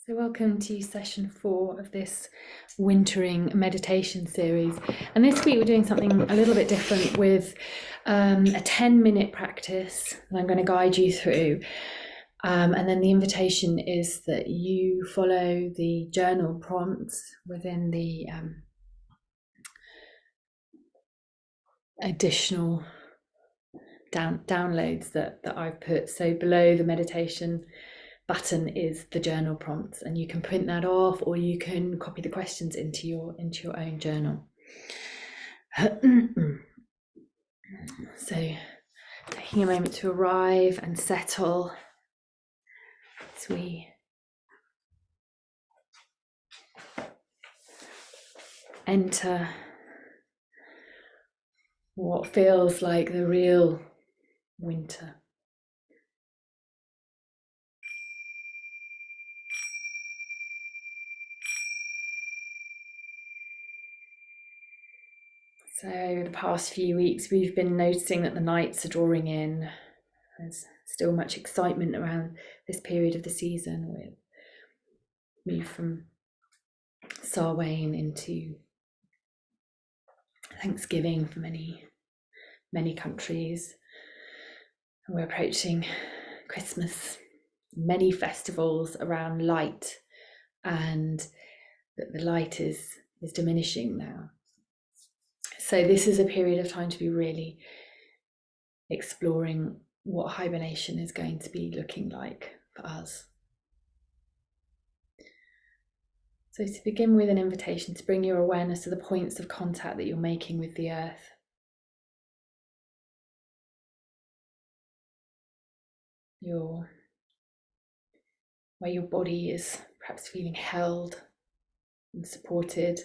So welcome to session 4 of this wintering meditation series. And this week we're doing something a little bit different with a 10-minute practice that I'm going to guide you through. And then the invitation is that you follow the journal prompts within the additional downloads that I've put. So below the meditation button is the journal prompts, and you can print that off or you can copy the questions into your own journal. So taking a moment to arrive and settle as we enter what feels like the real winter. So over the past few weeks, we've been noticing that the nights are drawing in. There's still much excitement around this period of the season. We've moved from Samhain into Thanksgiving for many countries. And we're approaching Christmas, many festivals around light, and that the light is diminishing now. So this is a period of time to be really exploring what hibernation is going to be looking like for us. So to begin with, an invitation to bring your awareness to the points of contact that you're making with the earth. Where your body is perhaps feeling held and supported.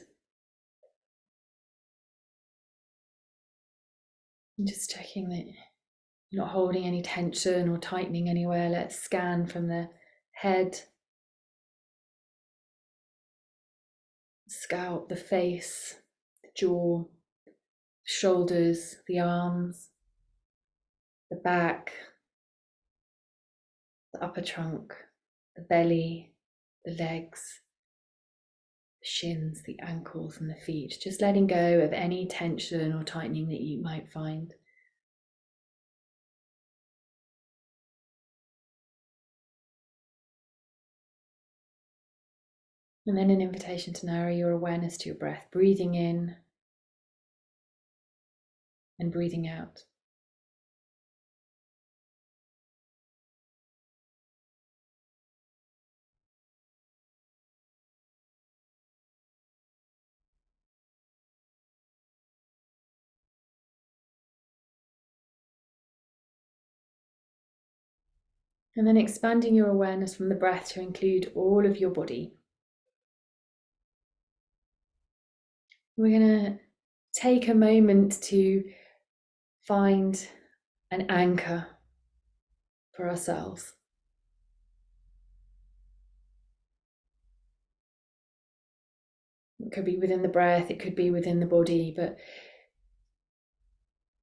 And just checking that you're not holding any tension or tightening anywhere. Let's scan from the head, scalp, the face, the jaw, shoulders, the arms, the back, the upper trunk, the belly, the legs, the shins, the ankles, and the feet. Just letting go of any tension or tightening that you might find. And then an invitation to narrow your awareness to your breath, breathing in and breathing out. And then expanding your awareness from the breath to include all of your body. We're going to take a moment to find an anchor for ourselves. It could be within the breath, it could be within the body, but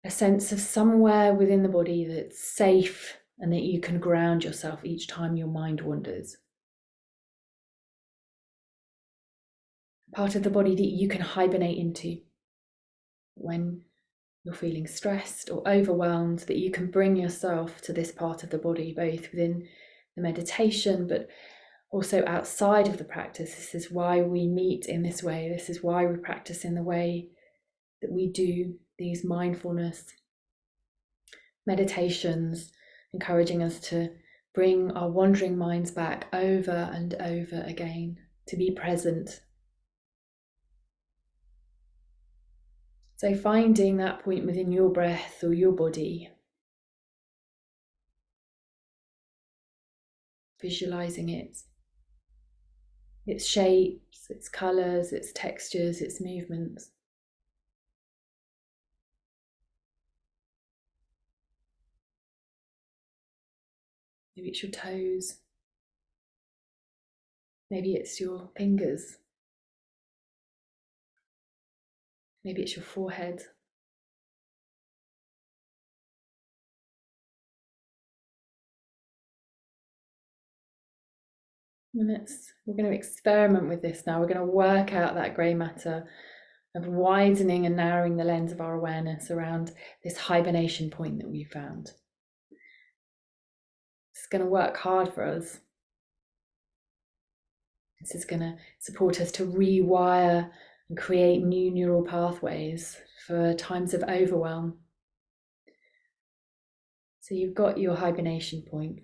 a sense of somewhere within the body that's safe and that you can ground yourself each time your mind wanders. Part of the body that you can hibernate into when you're feeling stressed or overwhelmed, that you can bring yourself to this part of the body, both within the meditation, but also outside of the practice. This is why we meet in this way. This is why we practice in the way that we do these mindfulness meditations, encouraging us to bring our wandering minds back over and over again, to be present. So finding that point within your breath or your body, visualizing it, its shapes, its colours, its textures, its movements. Maybe it's your toes. Maybe it's your fingers. Maybe it's your forehead. And we're going to experiment with this now. We're going to work out that grey matter of widening and narrowing the lens of our awareness around this hibernation point that we found. It's going to work hard for us. This is going to support us to rewire and create new neural pathways for times of overwhelm. So you've got your hibernation point.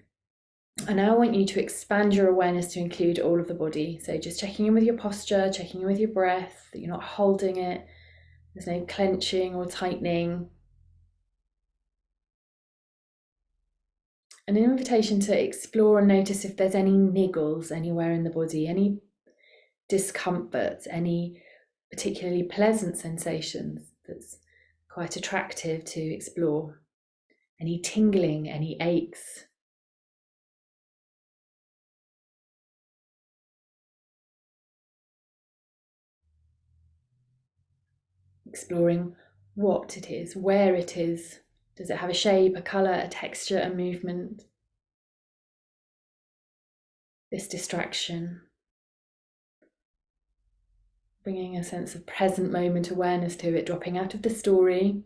And now I want you to expand your awareness to include all of the body. So just checking in with your posture, checking in with your breath, that you're not holding it. There's no clenching or tightening. An invitation to explore and notice if there's any niggles anywhere in the body, any discomfort, any particularly pleasant sensations that's quite attractive to explore, any tingling, any aches. Exploring what it is, where it is. Does it have a shape, a colour, a texture, a movement? This distraction. Bringing a sense of present moment awareness to it, dropping out of the story.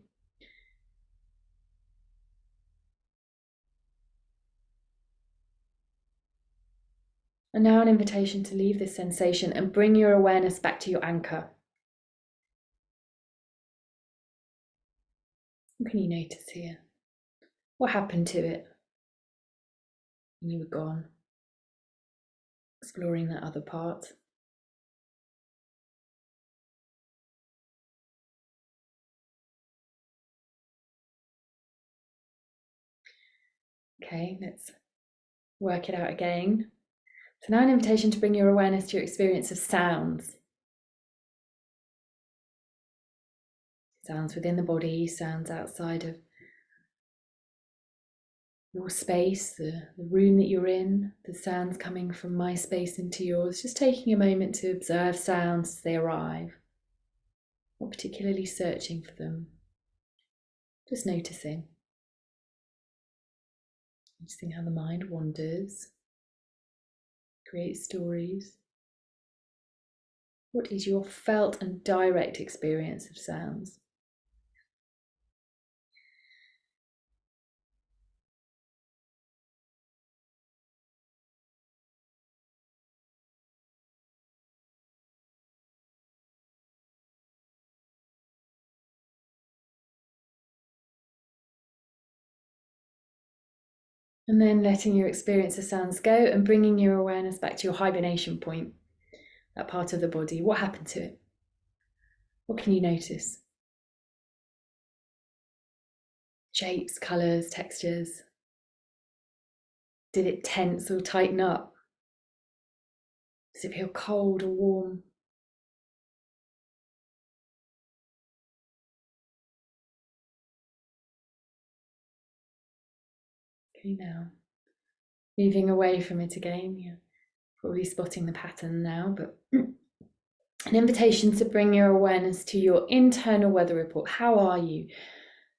And now an invitation to leave this sensation and bring your awareness back to your anchor. What can you notice here? What happened to it when you were gone? Exploring that other part. Okay, let's work it out again. So now an invitation to bring your awareness to your experience of sounds. Sounds within the body, sounds outside of your space, the room that you're in, the sounds coming from my space into yours. Just taking a moment to observe sounds as they arrive, not particularly searching for them, just noticing. Noticing how the mind wanders, creates stories. What is your felt and direct experience of sounds? And then letting your experience of sounds go and bringing your awareness back to your hibernation point, that part of the body. What happened to it? What can you notice? Shapes, colours, textures. Did it tense or tighten up? Does it feel cold or warm? Okay, now moving away from it again. You're probably spotting the pattern now, but an invitation to bring your awareness to your internal weather report. How are you?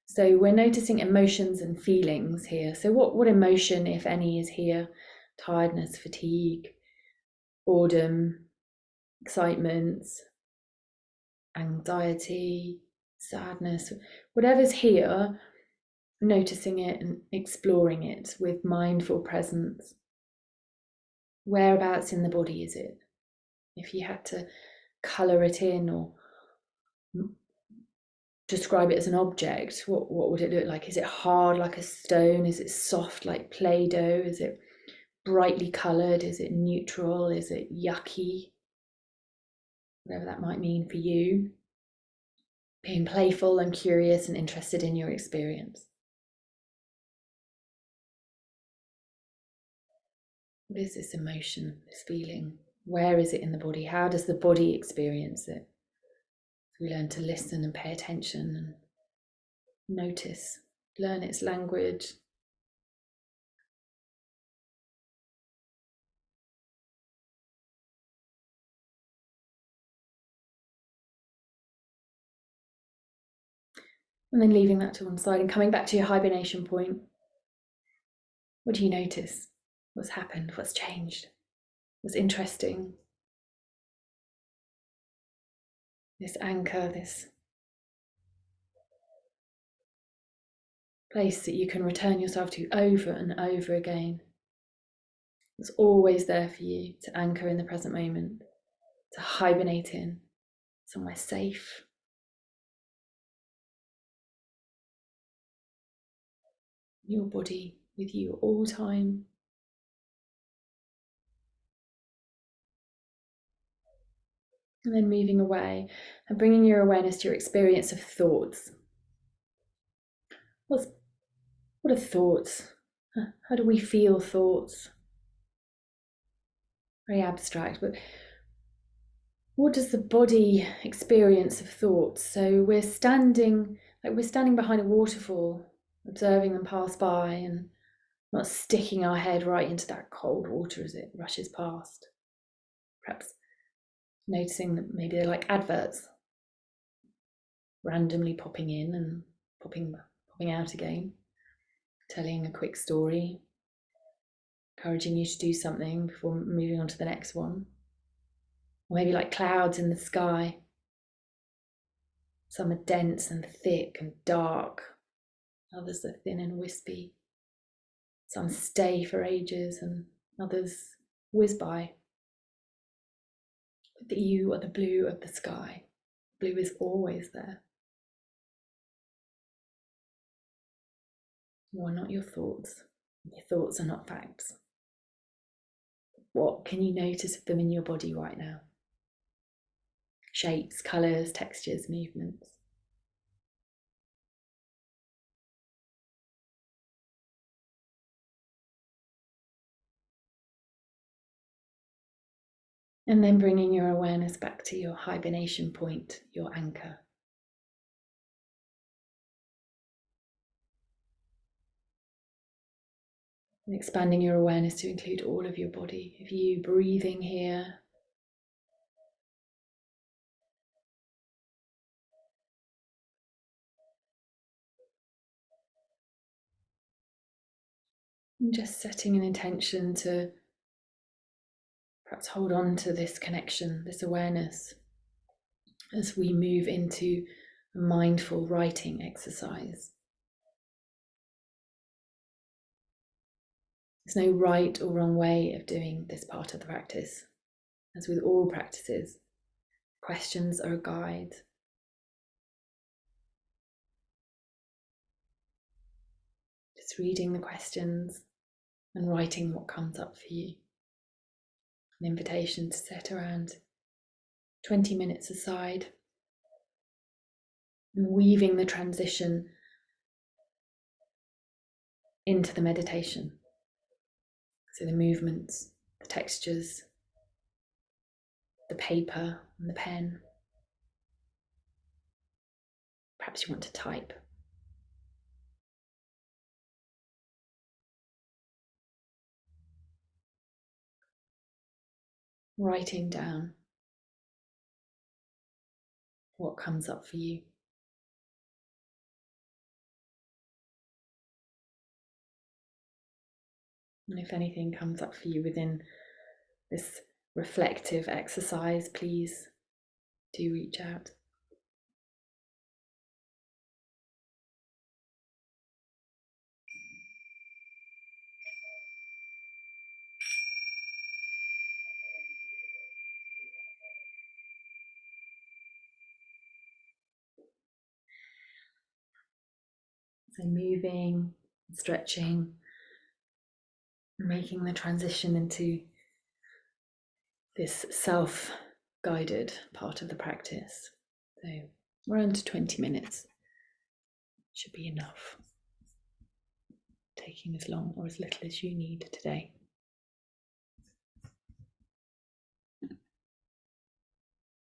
So we're noticing emotions and feelings here. So what emotion, if any, is here? Tiredness, fatigue, boredom, excitement, anxiety, sadness, whatever's here, noticing it and exploring it with mindful presence. Whereabouts in the body is it? If you had to colour it in or describe it as an object, what would it look like? Is it hard like a stone? Is it soft like Play-Doh? Is it brightly coloured? Is it neutral? Is it yucky? Whatever that might mean for you. Being playful and curious and interested in your experience. What is this emotion, this feeling? Where is it in the body? How does the body experience it? We learn to listen and pay attention and notice, learn its language. And then leaving that to one side and coming back to your hibernation point. What do you notice? What's happened? What's changed? was interesting. This anchor, this place that you can return yourself to over and over again. It's always there for you to anchor in the present moment, to hibernate in somewhere safe. Your body with you all time. And then moving away and bringing your awareness to your experience of thoughts. What are thoughts? How do we feel thoughts? Very abstract, but what does the body experience of thoughts? So we're standing behind a waterfall, observing them pass by and not sticking our head right into that cold water as it rushes past. Perhaps noticing that maybe they're like adverts, randomly popping in and popping out again, telling a quick story, encouraging you to do something before moving on to the next one. Or maybe like clouds in the sky. Some are dense and thick and dark, others are thin and wispy. Some stay for ages and others whiz by. But you are the blue of the sky. Blue is always there. You are not your thoughts. Your thoughts are not facts. What can you notice of them in your body right now? Shapes, colours, textures, movements. And then bringing your awareness back to your hibernation point, your anchor. And expanding your awareness to include all of your body. If you breathing here, and just setting an intention to perhaps hold on to this connection, this awareness, as we move into a mindful writing exercise. There's no right or wrong way of doing this part of the practice. As with all practices, questions are a guide. Just reading the questions and writing what comes up for you. An invitation to set around 20 minutes aside and weaving the transition into the meditation. So the movements, the textures, the paper and the pen. Perhaps you want to type. Writing down what comes up for you. And if anything comes up for you within this reflective exercise, please do reach out. So moving, stretching, making the transition into this self-guided part of the practice. So around 20 minutes should be enough, taking as long or as little as you need today.